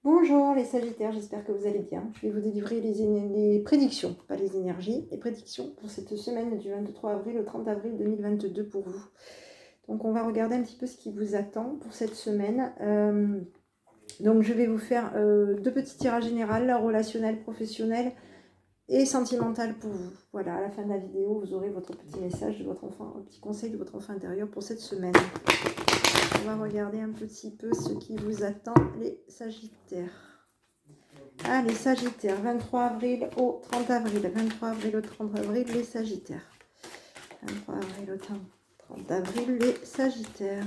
Bonjour les Sagittaires, j'espère que vous allez bien. Je vais vous délivrer les prédictions, pas les énergies, les prédictions pour cette semaine du 23 avril au 30 avril 2022 pour vous. Donc on va regarder un petit peu ce qui vous attend pour cette semaine. Donc je vais vous faire deux petits tirages généraux, relationnel, professionnel et sentimental pour vous. Voilà, à la fin de la vidéo, vous aurez votre petit message de votre enfant, un petit conseil de votre enfant intérieur pour cette semaine. On va regarder un petit peu ce qui vous attend, les Sagittaires. Ah, les Sagittaires, 23 avril au 30 avril. 23 avril au 30 avril, les Sagittaires. 23 avril au 30 avril, les Sagittaires.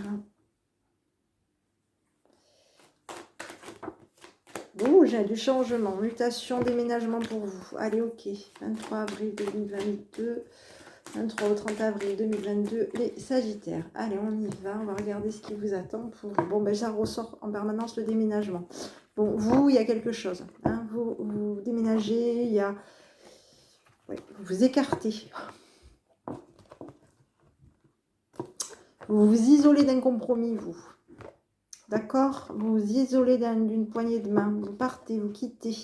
Bon, j'ai du changement, mutation, déménagement pour vous. Allez, ok. 23 avril 2022. 23 au 30 avril 2022, les Sagittaires. Allez, on y va. On va regarder ce qui vous attend pour vous. Bon, ben, ça ressort en permanence le déménagement. Bon, vous, il y a quelque chose. Hein, vous déménagez, il y a... Ouais, vous vous écartez. Vous vous isolez d'un compromis, vous. D'accord? Vous vous isolez d'une poignée de main. Vous partez, vous quittez.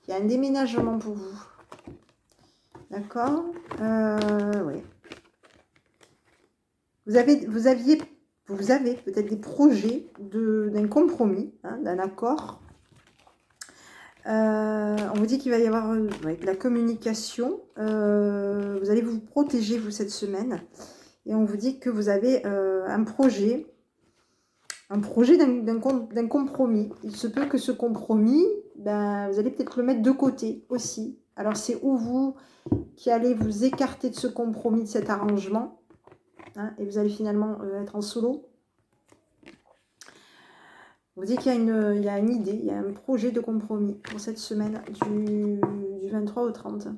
Il y a un déménagement pour vous. D'accord? Oui. Vous avez peut-être des projets d'un compromis, hein, d'un accord. On vous dit qu'il va y avoir de la communication. Vous allez vous protéger, vous, cette semaine. Et on vous dit que vous avez un projet d'un compromis. Il se peut que ce compromis, ben, vous allez peut-être le mettre de côté aussi. Alors, c'est ou vous qui allez vous écarter de ce compromis, de cet arrangement, hein, et vous allez finalement être en solo. On vous dit qu'il y a une idée, il y a un projet de compromis pour cette semaine du 23 au 30.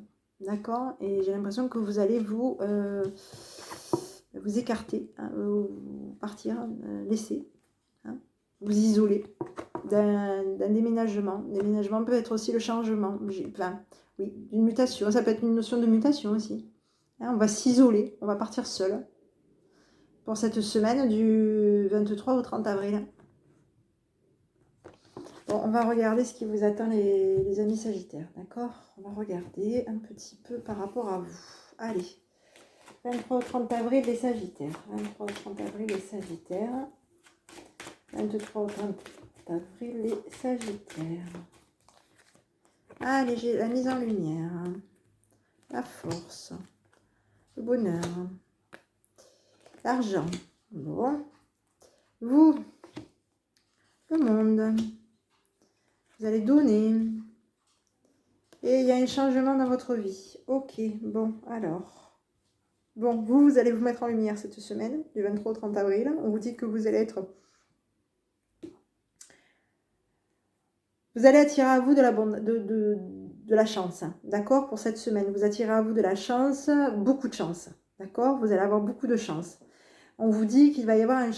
D'accord? Et j'ai l'impression que vous allez vous écarter, hein, partir, laisser, hein, vous isoler d'un déménagement. Le déménagement peut être aussi le changement. Enfin, oui, une mutation. Ça peut être une notion de mutation aussi. Hein, on va s'isoler, on va partir seul pour cette semaine du 23 au 30 avril. Bon, on va regarder ce qui vous attend, les amis Sagittaires, d'accord? On va regarder un petit peu par rapport à vous. Allez, 23 au 30 avril, les Sagittaires. 23 au 30 avril, les Sagittaires. 23 au 30 avril, les Sagittaires. Allez, j'ai la mise en lumière, la force, le bonheur, l'argent. Bon, vous, le monde. Vous allez donner. Et il y a un changement dans votre vie. Ok, bon, alors. Bon, vous allez vous mettre en lumière cette semaine, du 23 au 30 avril. On vous dit que vous allez être... Vous allez attirer à vous de la chance, d'accord? Pour cette semaine, vous attirez à vous de la chance, beaucoup de chance, d'accord? Vous allez avoir beaucoup de chance. On vous dit qu'il va y avoir un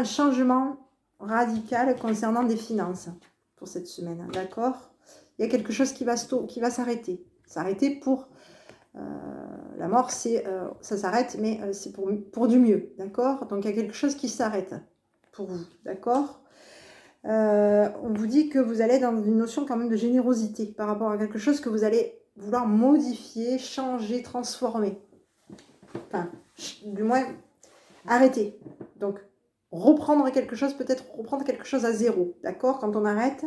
changement radical concernant des finances pour cette semaine, d'accord? Il y a quelque chose qui va s'arrêter. S'arrêter pour... la mort, ça s'arrête, mais c'est pour du mieux, d'accord? Donc, il y a quelque chose qui s'arrête pour vous, d'accord? On vous dit que vous allez dans une notion quand même de générosité par rapport à quelque chose que vous allez vouloir modifier, changer, transformer. Enfin, du moins, arrêter. Donc, reprendre quelque chose, peut-être reprendre quelque chose à zéro, d'accord? Quand on arrête,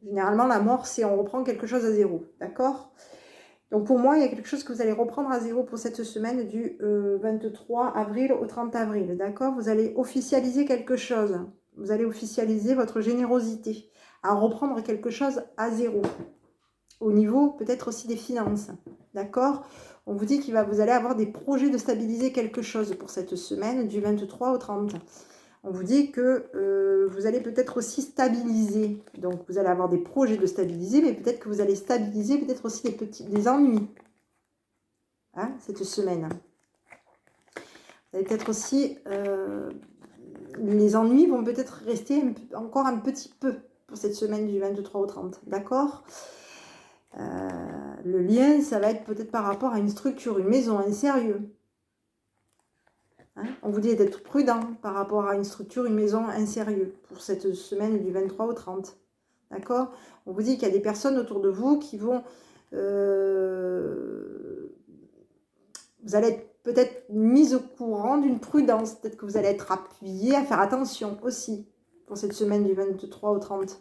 généralement, la mort, c'est on reprend quelque chose à zéro, d'accord? Donc, pour moi, il y a quelque chose que vous allez reprendre à zéro pour cette semaine du 23 avril au 30 avril, d'accord? Vous allez officialiser quelque chose. Vous allez officialiser votre générosité à reprendre quelque chose à zéro. Au niveau peut-être aussi des finances, d'accord? On vous dit vous allez avoir des projets de stabiliser quelque chose pour cette semaine du 23 au 30. On vous dit que vous allez peut-être aussi stabiliser. Donc, vous allez avoir des projets de stabiliser, mais peut-être que vous allez stabiliser peut-être aussi des ennuis, hein, cette semaine. Vous allez peut-être aussi... les ennuis vont peut-être rester encore un petit peu pour cette semaine du 23 au 30, d'accord? Le lien, ça va être peut-être par rapport à une structure, une maison, un sérieux. Hein. On vous dit d'être prudent par rapport à une structure, une maison, un sérieux pour cette semaine du 23 au 30. D'accord? On vous dit qu'il y a des personnes autour de vous qui vont... vous allez être peut-être mis au courant d'une prudence. Peut-être que vous allez être appuyé à faire attention aussi pour cette semaine du 23 au 30.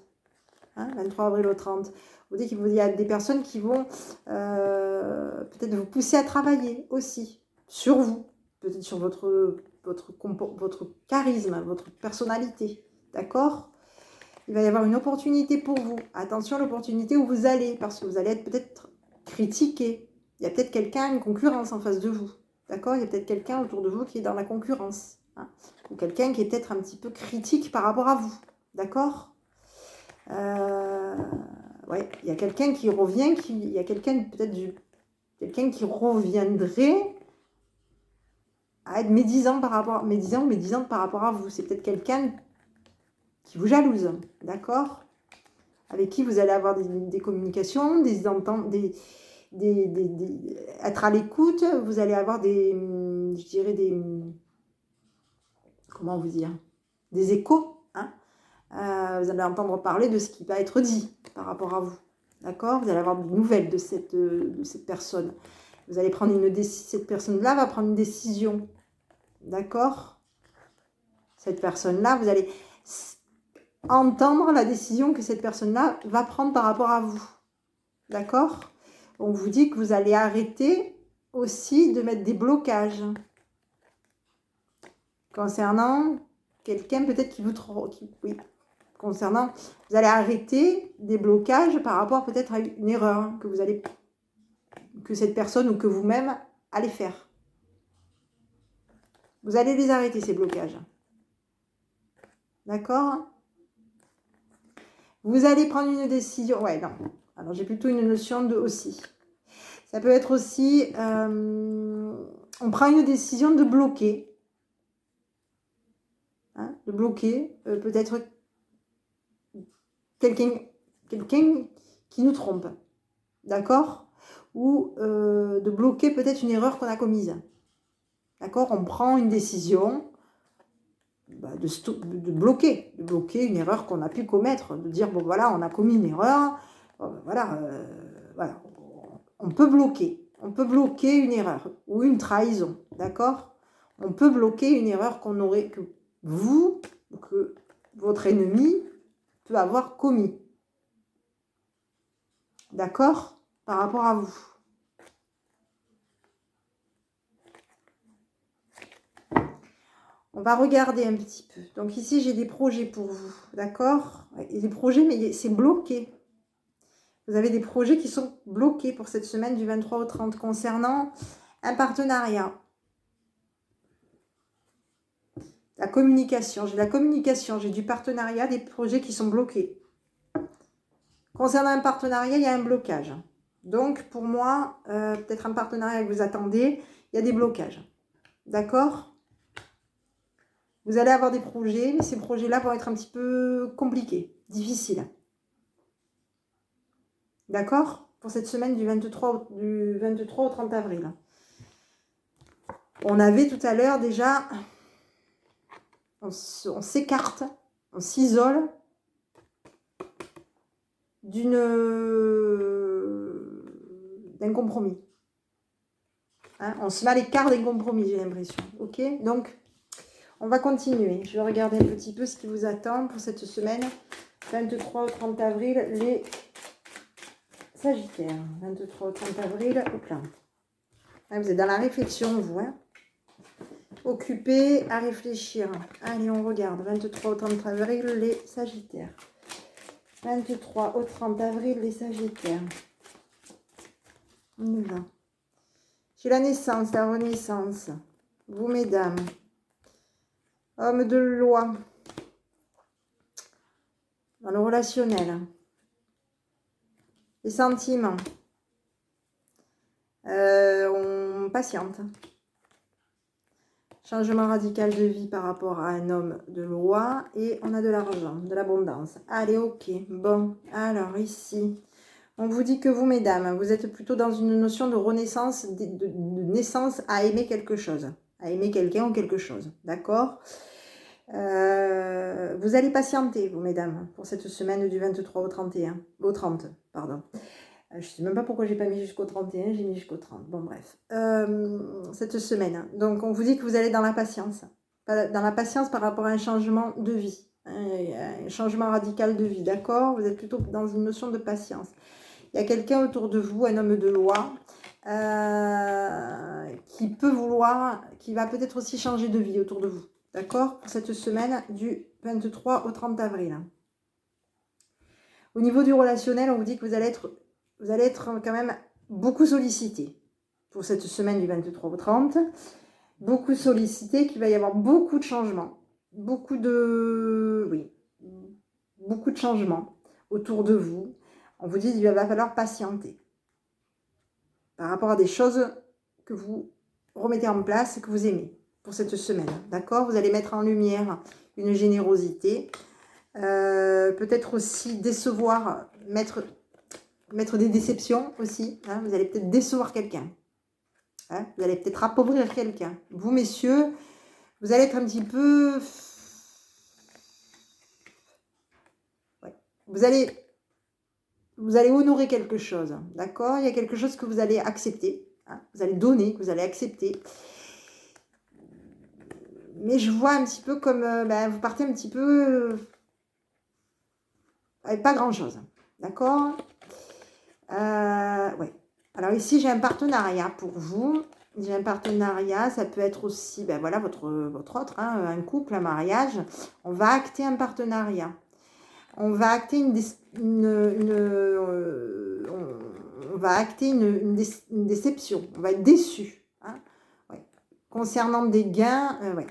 Hein, 23 avril au 30. Vous dites qu'il y a des personnes qui vont peut-être vous pousser à travailler aussi sur vous. Peut-être sur votre charisme, votre personnalité. D'accord? Il va y avoir une opportunité pour vous. Attention à l'opportunité où vous allez, parce que vous allez être peut-être critiqué. Il y a peut-être quelqu'un, une concurrence en face de vous. D'accord? Il y a peut-être quelqu'un autour de vous qui est dans la concurrence. Hein, ou quelqu'un qui est peut-être un petit peu critique par rapport à vous. D'accord? Ouais, il y a quelqu'un qui revient, il y a quelqu'un peut-être quelqu'un qui reviendrait à être médisant par rapport, médisante par rapport à vous. C'est peut-être quelqu'un qui vous jalouse, d'accord? Avec qui vous allez avoir des communications, des ententes, être à l'écoute. Vous allez avoir je dirais comment vous dire, des échos, hein? Vous allez entendre parler de ce qui va être dit par rapport à vous. D'accord? Vous allez avoir des nouvelles de cette personne. Vous allez prendre cette personne-là va prendre une décision. D'accord? Cette personne-là, vous allez entendre la décision que cette personne-là va prendre par rapport à vous. D'accord? On vous dit que vous allez arrêter aussi de mettre des blocages concernant quelqu'un peut-être qui vous trompe. Oui. Concernant, vous allez arrêter des blocages par rapport peut-être à une erreur que cette personne ou que vous-même allez faire. Vous allez les arrêter, ces blocages. D'accord? Vous allez prendre une décision. Ouais, non. Alors, j'ai plutôt une notion de aussi. Ça peut être aussi, on prend une décision de bloquer. Hein, de bloquer peut-être quelqu'un qui nous trompe. D'accord? Ou de bloquer peut-être une erreur qu'on a commise. D'accord? On prend une décision de bloquer une erreur qu'on a pu commettre, de dire, bon voilà, on a commis une erreur, voilà, on peut bloquer une erreur ou une trahison, d'accord? On peut bloquer une erreur que vous, que votre ennemi peut avoir commis, d'accord? Par rapport à vous. On va regarder un petit peu. Donc ici, j'ai des projets pour vous, d'accord? Et des projets, mais c'est bloqué. Vous avez des projets qui sont bloqués pour cette semaine du 23 au 30 concernant un partenariat. La communication. J'ai la communication, j'ai du partenariat, des projets qui sont bloqués. Concernant un partenariat, il y a un blocage. Donc, pour moi, peut-être un partenariat que vous attendez, il y a des blocages. D'accord ? Vous allez avoir des projets, mais ces projets-là vont être un petit peu compliqués, difficiles. D'accord? Pour cette semaine du 23 au 30 avril. On avait tout à l'heure déjà, on s'écarte, on s'isole d'un compromis. Hein, on se met à l'écart d'un compromis, j'ai l'impression. Ok? Donc, on va continuer. Je vais regarder un petit peu ce qui vous attend pour cette semaine. 23 au 30 avril, les Sagittaires. 23 au 30 avril, au plan. Ah, vous êtes dans la réflexion, vous. Hein, occupé à réfléchir. Allez, on regarde. 23 au 30 avril, les Sagittaires. 23 au 30 avril, les Sagittaires. On y va. J'ai la naissance, la renaissance. Vous, mesdames. Homme de loi. Dans le relationnel. Les sentiments. On patiente. Changement radical de vie par rapport à un homme de loi. Et on a de l'argent, de l'abondance. Allez, ok. Bon, alors ici, on vous dit que vous, mesdames, vous êtes plutôt dans une notion de renaissance, de naissance à aimer quelque chose. à aimer quelqu'un ou quelque chose. D'accord? Vous allez patienter, vous, mesdames, pour cette semaine du 23 au 31. Au 30, pardon. Je ne sais même pas pourquoi j'ai pas mis jusqu'au 31, j'ai mis jusqu'au 30. Bon, bref. Cette semaine. Donc, on vous dit que vous allez dans la patience. Dans la patience par rapport à un changement de vie. Un changement radical de vie, d'accord? Vous êtes plutôt dans une notion de patience. Il y a quelqu'un autour de vous, un homme de loi, qui peut vouloir, qui va peut-être aussi changer de vie autour de vous. D'accord? Pour cette semaine du 23 au 30 avril. Au niveau du relationnel, on vous dit que vous allez être quand même beaucoup sollicité pour cette semaine du 23 au 30. Beaucoup sollicité, qu'il va y avoir beaucoup de changements. Beaucoup de changements autour de vous. On vous dit qu'il va falloir patienter par rapport à des choses que vous remettez en place et que vous aimez pour cette semaine. D'accord? Vous allez mettre en lumière une générosité. Peut-être aussi décevoir, mettre des déceptions aussi. Hein, vous allez peut-être décevoir quelqu'un. Hein, vous allez peut-être appauvrir quelqu'un. Vous, messieurs, vous allez être un petit peu... Ouais. Vous allez honorer quelque chose. D'accord? Il y a quelque chose que vous allez accepter. Hein, vous allez donner, que vous allez accepter. Mais je vois un petit peu comme... vous partez un petit peu... avec pas grand-chose. D'accord? Ouais. Alors ici, j'ai un partenariat pour vous. J'ai un partenariat, ça peut être aussi, voilà, votre autre, hein, un couple, un mariage. On va acter un partenariat. On va acter une déception. On va être déçu. Hein. Ouais. Concernant des gains, ouais.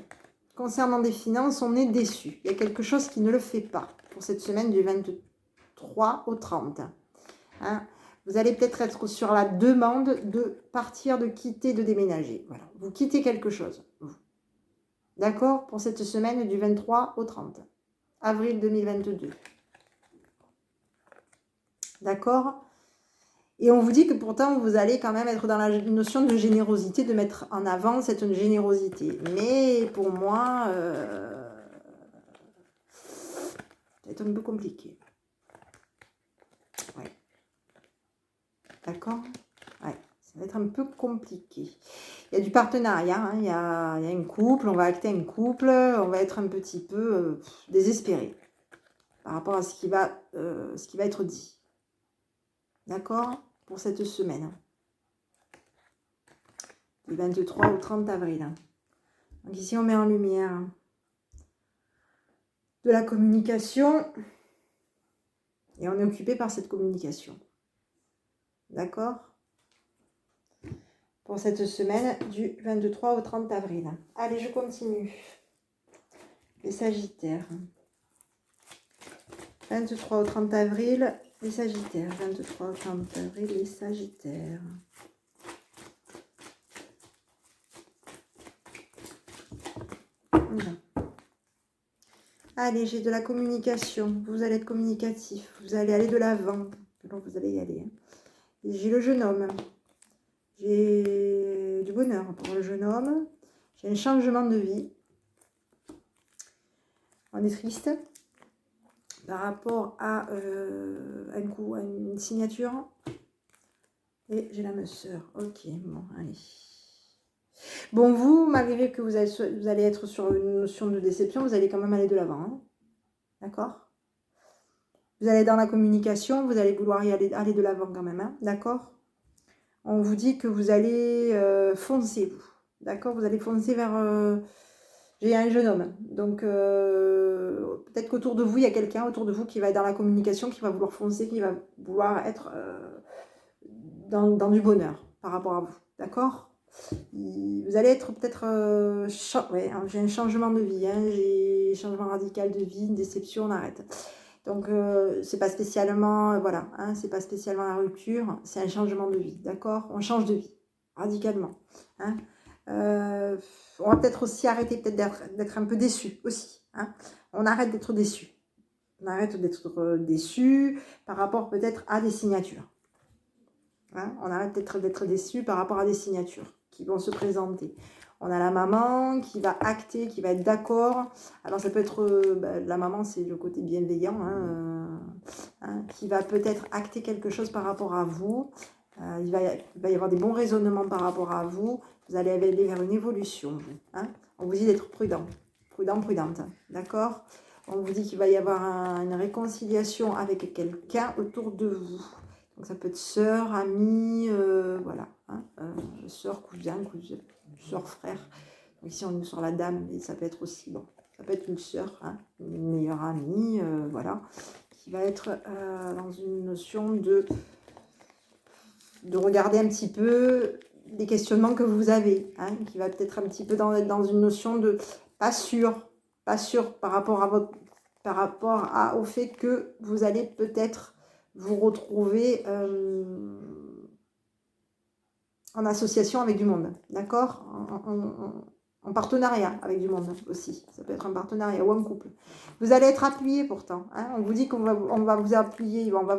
Concernant des finances, on est déçu. Il y a quelque chose qui ne le fait pas pour cette semaine du 23 au 30. Hein. Vous allez peut-être être sur la demande de partir, de quitter, de déménager. Voilà. Vous quittez quelque chose. D'accord? Pour cette semaine du 23 au 30 avril 2022. D'accord? Et on vous dit que pourtant, vous allez quand même être dans la notion de générosité, de mettre en avant cette générosité. Mais pour moi, c'est un peu compliqué. Ouais. D'accord? Ouais, ça va être un peu compliqué. Il y a du partenariat, hein, il y a un couple, on va acter un couple, on va être un petit peu désespéré par rapport à ce qui va être dit. D'accord? Pour cette semaine. Du 23 au 30 avril. Donc ici, on met en lumière de la communication et on est occupé par cette communication. D'accord? Pour cette semaine du 23 au 30 avril. Allez, je continue. Les Sagittaires. 23 au 30 avril, les Sagittaires. 23 au 30 avril, les Sagittaires. Voilà. Allez, j'ai de la communication. Vous allez être communicatif. Vous allez aller de l'avant. Donc, vous allez y aller. J'ai le jeune homme. J'ai du bonheur pour le jeune homme. J'ai un changement de vie. On est triste par rapport à une signature. Et j'ai l'âme sœur. Ok, bon, allez. Bon, vous, malgré que vous allez être sur une notion de déception, vous allez quand même aller de l'avant. Hein. D'accord? Vous allez dans la communication, vous allez vouloir y aller de l'avant quand même. Hein. D'accord? On vous dit que vous allez foncer, vous. D'accord? Vous allez foncer vers... J'ai un jeune homme. Donc, peut-être qu'autour de vous, il y a quelqu'un autour de vous qui va être dans la communication, qui va vouloir foncer, qui va vouloir être dans du bonheur par rapport à vous. D'accord? Vous allez être peut-être... j'ai un changement de vie. Hein, j'ai un changement radical de vie, une déception, on arrête. Donc, c'est pas spécialement... voilà, hein, c'est pas spécialement la rupture, c'est un changement de vie. D'accord? On change de vie, radicalement. Hein. On va peut-être aussi arrêter d'être un peu déçu aussi. Hein. On arrête d'être déçu. On arrête d'être déçu par rapport peut-être à des signatures. Hein. On arrête d'être déçu par rapport à des signatures qui vont se présenter. On a la maman qui va acter, qui va être d'accord. Alors ça peut être, la maman c'est le côté bienveillant, qui va peut-être acter quelque chose par rapport à vous. Il va y avoir des bons raisonnements par rapport à vous. Vous allez aller vers une évolution. On vous dit d'être prudent, prudente, d'accord? On vous dit qu'il va y avoir une réconciliation avec quelqu'un autour de vous. Donc ça peut être sœur, amie, voilà. Sœur, cousin, sœur, frère. Donc ici on est sur la dame, mais ça peut être aussi, bon, ça peut être une sœur, une meilleure amie, voilà. Qui va être dans une notion de regarder un petit peu les questionnements que vous avez, qui va peut-être un petit peu dans une notion de pas sûr par rapport au fait que vous allez peut-être vous retrouver en association avec du monde, d'accord, en partenariat avec du monde aussi. Ça peut être un partenariat ou un couple. Vous allez être appuyé pourtant. On vous dit qu'on va vous appuyer, on va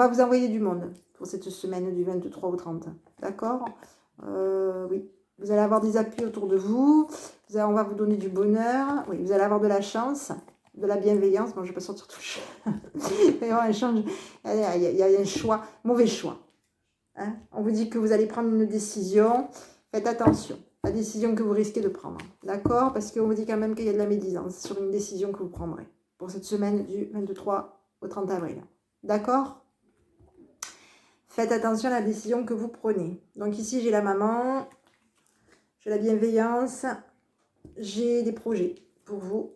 vous envoyer du monde pour cette semaine du 23 au 30. D'accord, oui. Vous allez avoir des appuis autour de vous. On va vous donner du bonheur. Oui, vous allez avoir de la chance, de la bienveillance. Bon, je ne vais pas sortir tout il y a un choix, mauvais choix. On vous dit que vous allez prendre une décision. Faites attention. La décision que vous risquez de prendre. D'accord? Parce qu'on vous dit quand même qu'il y a de la médisance sur une décision que vous prendrez pour cette semaine du 23 au 30 avril. D'accord? Faites attention à la décision que vous prenez. Donc ici, j'ai la maman, j'ai la bienveillance, j'ai des projets pour vous.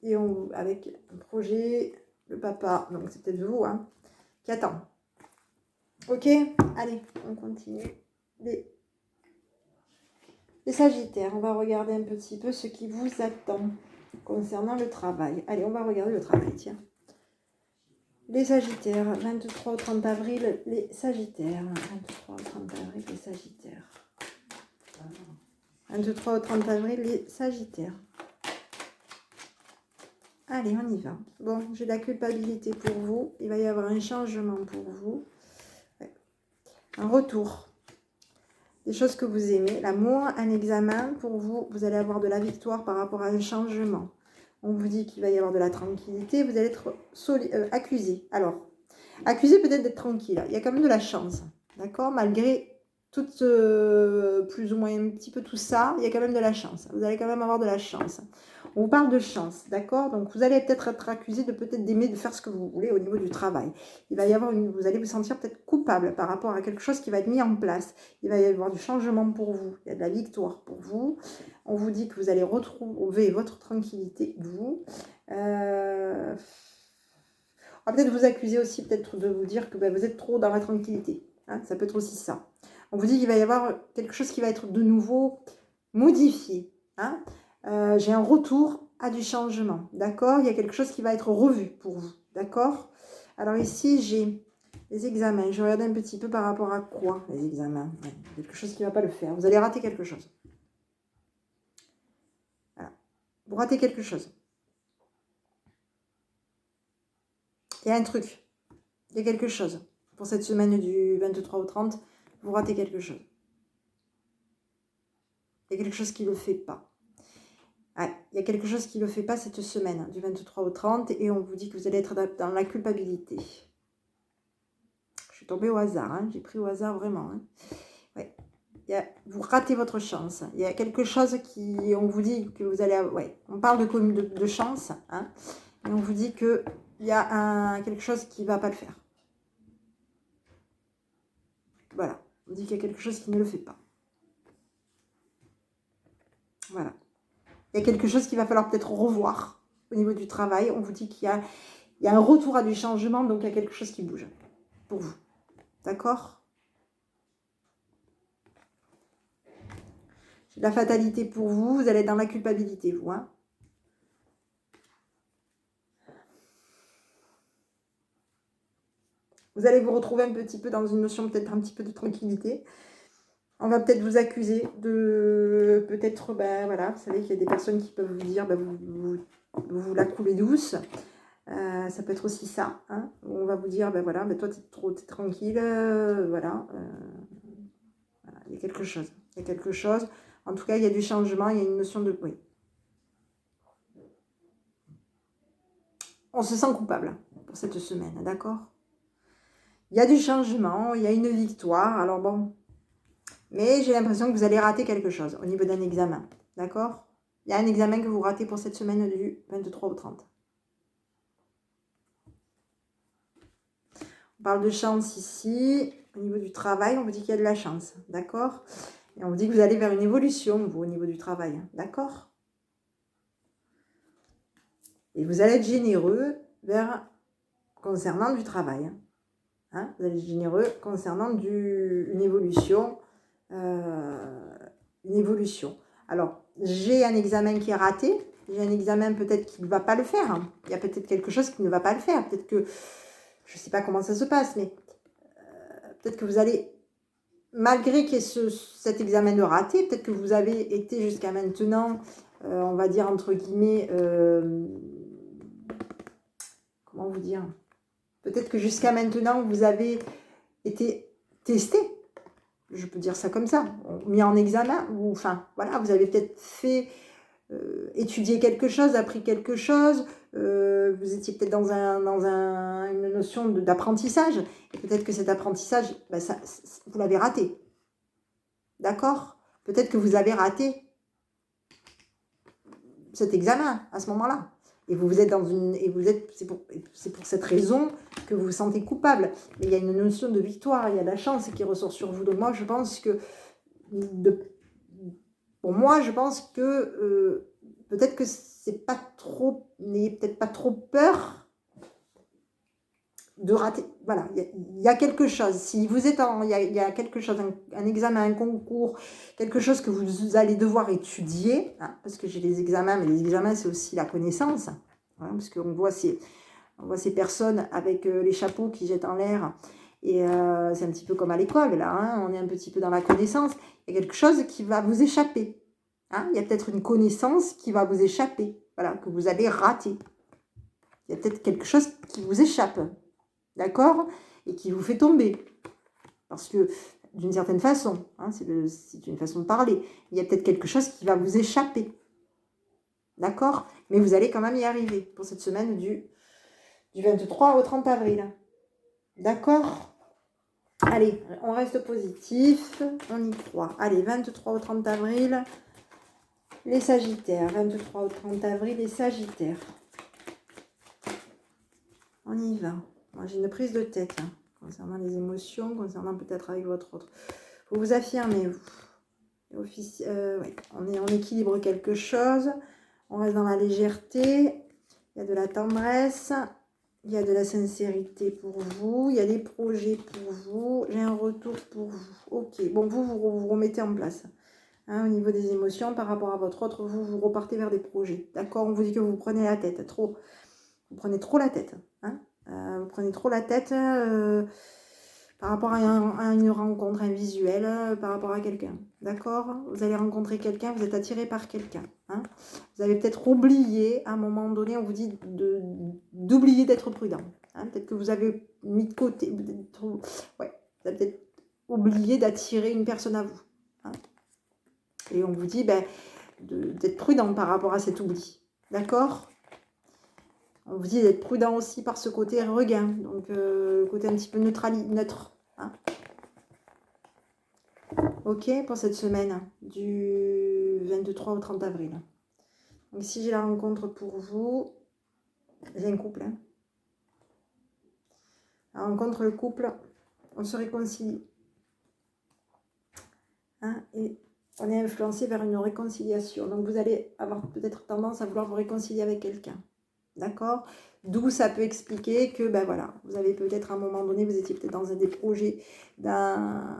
Et avec un projet, le papa, donc c'est peut-être vous, qui attend. Ok? Allez, on continue. Les Sagittaires, on va regarder un petit peu ce qui vous attend concernant le travail. Allez, on va regarder le travail, tiens. Les Sagittaires, 23 au 30 avril, les Sagittaires. 23 au 30 avril, les Sagittaires. 23 au 30 avril, les Sagittaires. Allez, on y va. Bon, j'ai de la culpabilité pour vous. Il va y avoir un changement pour vous. Ouais. Un retour. Des choses que vous aimez, l'amour, un examen pour vous, vous allez avoir de la victoire par rapport à un changement. On vous dit qu'il va y avoir de la tranquillité, vous allez être accusé. Alors, accusé peut-être d'être tranquille, il y a quand même de la chance, d'accord? Malgré tout, plus ou moins un petit peu tout ça, il y a quand même de la chance. Vous allez quand même avoir de la chance. On vous parle de chance, d'accord? Donc, vous allez peut-être être accusé de peut-être d'aimer, de faire ce que vous voulez au niveau du travail. Il va y avoir vous allez vous sentir peut-être coupable par rapport à quelque chose qui va être mis en place. Il va y avoir du changement pour vous. Il y a de la victoire pour vous. On vous dit que vous allez retrouver votre tranquillité, vous. On va peut-être vous accuser aussi, peut-être de vous dire que vous êtes trop dans la tranquillité. Ça peut être aussi ça. On vous dit qu'il va y avoir quelque chose qui va être de nouveau modifié. J'ai un retour à du changement, d'accord? Il y a quelque chose qui va être revu pour vous, d'accord? Alors ici, j'ai les examens. Je regarde un petit peu par rapport à quoi, les examens. Quelque chose qui ne va pas le faire. Vous allez rater quelque chose. Voilà. Vous ratez quelque chose. Il y a un truc. Il y a quelque chose. Pour cette semaine du 23 au 30, vous ratez quelque chose. Il y a quelque chose qui ne le fait pas. Il y a quelque chose qui ne le fait pas cette semaine, du 23 au 30, et on vous dit que vous allez être dans la culpabilité. Je suis tombée au hasard, j'ai pris au hasard vraiment. Ouais. Vous ratez votre chance. Il y a quelque chose qui, on vous dit que vous allez... Ouais, on parle de chance, et on vous dit qu'il y a quelque chose qui ne va pas le faire. Voilà, on dit qu'il y a quelque chose qui ne le fait pas. Voilà. Il y a quelque chose qu'il va falloir peut-être revoir au niveau du travail. On vous dit qu'il y a un retour à du changement, donc il y a quelque chose qui bouge pour vous. D'accord? J'ai de la fatalité pour vous. Vous allez être dans la culpabilité, vous. Vous allez vous retrouver un petit peu dans une notion peut-être un petit peu de tranquillité. On va peut-être vous accuser de peut-être, voilà, vous savez qu'il y a des personnes qui peuvent vous dire, vous la coulez douce. Ça peut être aussi ça. On va vous dire, voilà, toi, t'es tranquille, voilà. Il y a quelque chose. Il y a quelque chose. En tout cas, il y a du changement, il y a une notion de... Oui. On se sent coupable pour cette semaine, d'accord? Il y a du changement, il y a une victoire. Alors bon, mais j'ai l'impression que vous allez rater quelque chose au niveau d'un examen, d'accord? Il y a un examen que vous ratez pour cette semaine du 23 au 30. On parle de chance ici. Au niveau du travail, on vous dit qu'il y a de la chance, d'accord? Et on vous dit que vous allez vers une évolution, vous, au niveau du travail, d'accord? Et vous allez être généreux concernant du travail. Hein? Vous allez être généreux concernant une évolution. Une évolution. Alors, j'ai un examen qui est raté. J'ai un examen peut-être qui ne va pas le faire. Il y a peut-être quelque chose qui ne va pas le faire. Peut-être que, je ne sais pas comment ça se passe, mais peut-être que vous allez, malgré qu'il y ait cet examen de raté, peut-être que vous avez été jusqu'à maintenant, on va dire entre guillemets, comment vous dire, peut-être que jusqu'à maintenant, vous avez été testé, je peux dire ça comme ça, mis en examen, ou enfin, voilà, vous avez peut-être fait, étudier quelque chose, appris quelque chose, vous étiez peut-être dans une notion d'apprentissage, et peut-être que cet apprentissage, ben vous l'avez raté. D'accord? Peut-être que vous avez raté cet examen à ce moment-là. Et vous êtes dans une. Et vous êtes. C'est pour cette raison que vous vous sentez coupable. Mais il y a une notion de victoire, il y a de la chance qui ressort sur vous. Donc moi, je pense que. Pour moi, je pense que peut-être que c'est pas trop. N'ayez peut-être pas trop peur de rater. Voilà, il y a quelque chose. Si vous êtes il y a quelque chose, un examen, un concours, quelque chose que vous allez devoir étudier, hein, parce que j'ai les examens, mais les examens, c'est aussi la connaissance. Hein, parce qu'on voit ces personnes avec les chapeaux qui jettent en l'air. Et c'est un petit peu comme à l'école, là. Hein, on est un petit peu dans la connaissance. Il y a quelque chose qui va vous échapper. Hein, il y a peut-être une connaissance qui va vous échapper. Voilà, que vous allez rater. Il y a peut-être quelque chose qui vous échappe. D'accord? Et qui vous fait tomber. Parce que, d'une certaine façon, hein, c'est une façon de parler, il y a peut-être quelque chose qui va vous échapper. D'accord? Mais vous allez quand même y arriver pour cette semaine du 23 au 30 avril. D'accord? Allez, on reste positif, on y croit. Allez, 23 au 30 avril, les Sagittaires. 23 au 30 avril, les Sagittaires. On y va. Moi, j'ai une prise de tête hein, concernant les émotions, concernant peut-être avec votre autre. Faut vous affirmer, vous. Ouais, on équilibre quelque chose. On reste dans la légèreté. Il y a de la tendresse. Il y a de la sincérité pour vous. Il y a des projets pour vous. J'ai un retour pour vous. Ok. Bon, vous remettez en place. Hein, au niveau des émotions, par rapport à votre autre, vous repartez vers des projets. D'accord? On vous dit que vous prenez la tête. Trop. Vous prenez trop la tête. Hein, vous prenez trop la tête par rapport à une rencontre, un visuel, par rapport à quelqu'un. D'accord? Vous allez rencontrer quelqu'un, vous êtes attiré par quelqu'un. Hein, vous avez peut-être oublié, à un moment donné, on vous dit d'oublier d'être prudent. Hein, peut-être que vous avez mis de côté, ouais, vous avez peut-être oublié d'attirer une personne à vous. Hein, et on vous dit d'être prudent par rapport à cet oubli. D'accord? On vous dit d'être prudent aussi par ce côté regain, donc côté un petit peu neutre. Hein. Ok, pour cette semaine du 23 au 30 avril. Donc si j'ai la rencontre pour vous, j'ai un couple. Hein. La rencontre, le couple, on se réconcilie. Hein, et on est influencé vers une réconciliation. Donc vous allez avoir peut-être tendance à vouloir vous réconcilier avec quelqu'un. D'accord? D'où ça peut expliquer que, ben voilà, vous avez peut-être à un moment donné, vous étiez peut-être dans des projets d'un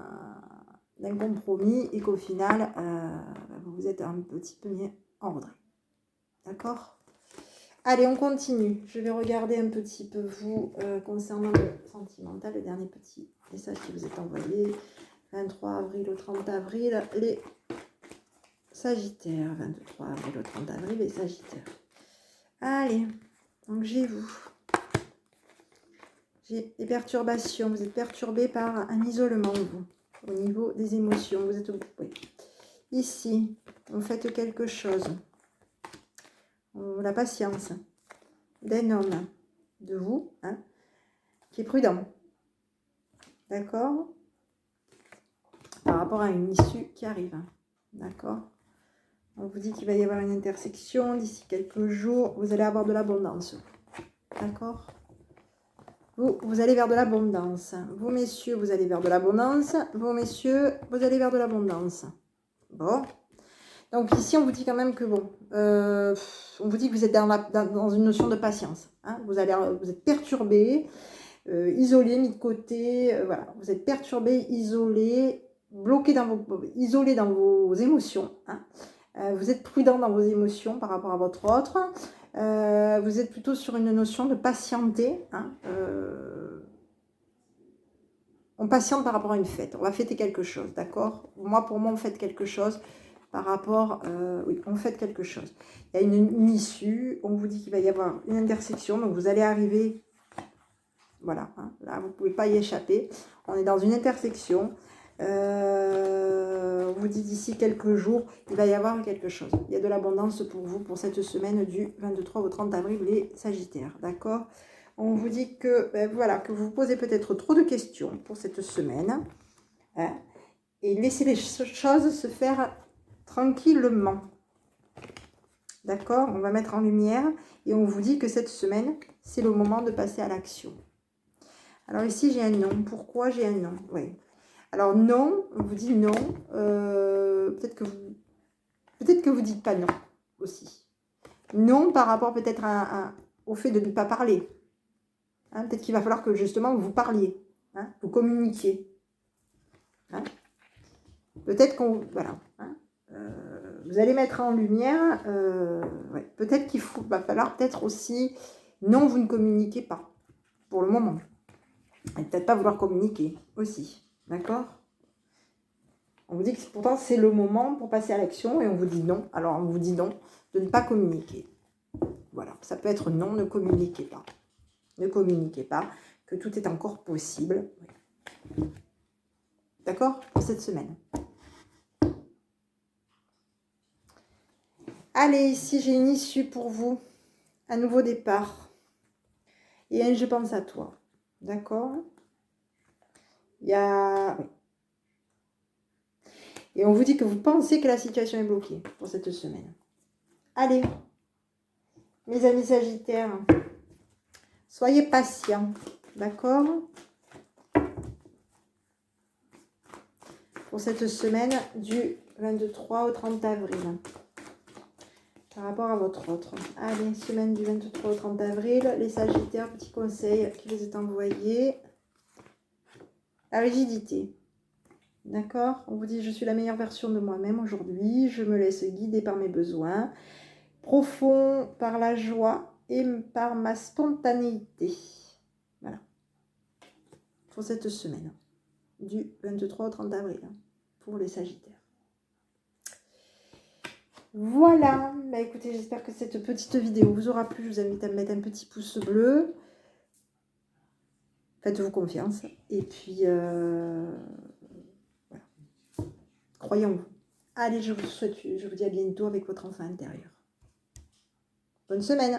compromis et qu'au final, vous vous êtes un petit peu mis en retrait. D'accord? Allez, on continue. Je vais regarder un petit peu vous concernant le sentimental, le dernier petit message qui vous est envoyé. 23 avril au 30 avril, les Sagittaires. 23 avril au 30 avril, les Sagittaires. Allez, donc j'ai vous. J'ai des perturbations. Vous êtes perturbé par un isolement, vous, au niveau des émotions. Vous êtes oui. ici, vous faites quelque chose. La patience d'un homme, de vous, hein, qui est prudent. D'accord? Par rapport à une issue qui arrive. D'accord? On vous dit qu'il va y avoir une intersection d'ici quelques jours. Vous allez avoir de l'abondance. D'accord? Vous allez vers de l'abondance. Vous, messieurs, vous allez vers de l'abondance. Vous, messieurs, vous allez vers de l'abondance. Bon. Donc ici, on vous dit quand même que bon, on vous dit que vous êtes dans une notion de patience. Hein. Vous êtes perturbé, isolé, mis de côté. Voilà, vous êtes perturbé, isolé, bloqué isolé dans vos émotions. Hein. Vous êtes prudent dans vos émotions par rapport à votre autre. Vous êtes plutôt sur une notion de patienter. Hein. On patiente par rapport à une fête. On va fêter quelque chose, d'accord? Pour moi, on fête quelque chose par rapport... oui, on fête quelque chose. Il y a une issue. On vous dit qu'il va y avoir une intersection. Donc, vous allez arriver... Voilà, hein, là, vous ne pouvez pas y échapper. On est dans une intersection. On vous dit d'ici quelques jours, il va y avoir quelque chose. Il y a de l'abondance pour vous pour cette semaine du 23 au 30 avril, les Sagittaires. D'accord? On vous dit que, voilà, que vous posez peut-être trop de questions pour cette semaine. Hein, et laissez les choses se faire tranquillement. D'accord? On va mettre en lumière et on vous dit que cette semaine, c'est le moment de passer à l'action. Alors ici, j'ai un non. Pourquoi j'ai un non? Oui. Alors non, on vous dit non. Peut-être que vous dites pas non aussi. Non par rapport peut-être au fait de ne pas parler. Hein, peut-être qu'il va falloir que justement vous parliez. Hein, vous communiquiez. Hein, peut-être qu'on... Voilà. Hein, vous allez mettre en lumière... ouais, peut-être qu'il va falloir peut-être aussi... Non, vous ne communiquez pas. Pour le moment. Et peut-être pas vouloir communiquer aussi. D'accord? On vous dit que pourtant c'est le moment pour passer à l'action et on vous dit non. Alors on vous dit non de ne pas communiquer. Voilà, ça peut être non, ne communiquez pas. Ne communiquez pas, que tout est encore possible. D'accord? Pour cette semaine. Allez, ici j'ai une issue pour vous. Un nouveau départ. Et un je pense à toi. D'accord? Il y a... Et on vous dit que vous pensez que la situation est bloquée pour cette semaine. Allez, mes amis Sagittaires, soyez patients. D'accord? Pour cette semaine du 23 au 30 avril. Par rapport à votre autre. Allez, semaine du 23 au 30 avril. Les Sagittaires, petit conseil qui vous est envoyé. La rigidité. D'accord? On vous dit, je suis la meilleure version de moi-même aujourd'hui. Je me laisse guider par mes besoins. Profond par la joie et par ma spontanéité. Voilà. Pour cette semaine. Du 23 au 30 avril. Pour les Sagittaires. Voilà, bah écoutez, j'espère que cette petite vidéo vous aura plu. Je vous invite à me mettre un petit pouce bleu. Faites-vous confiance. Et puis, voilà. Croyez en vous. Allez, je vous dis à bientôt avec votre enfant intérieur. Bonne semaine.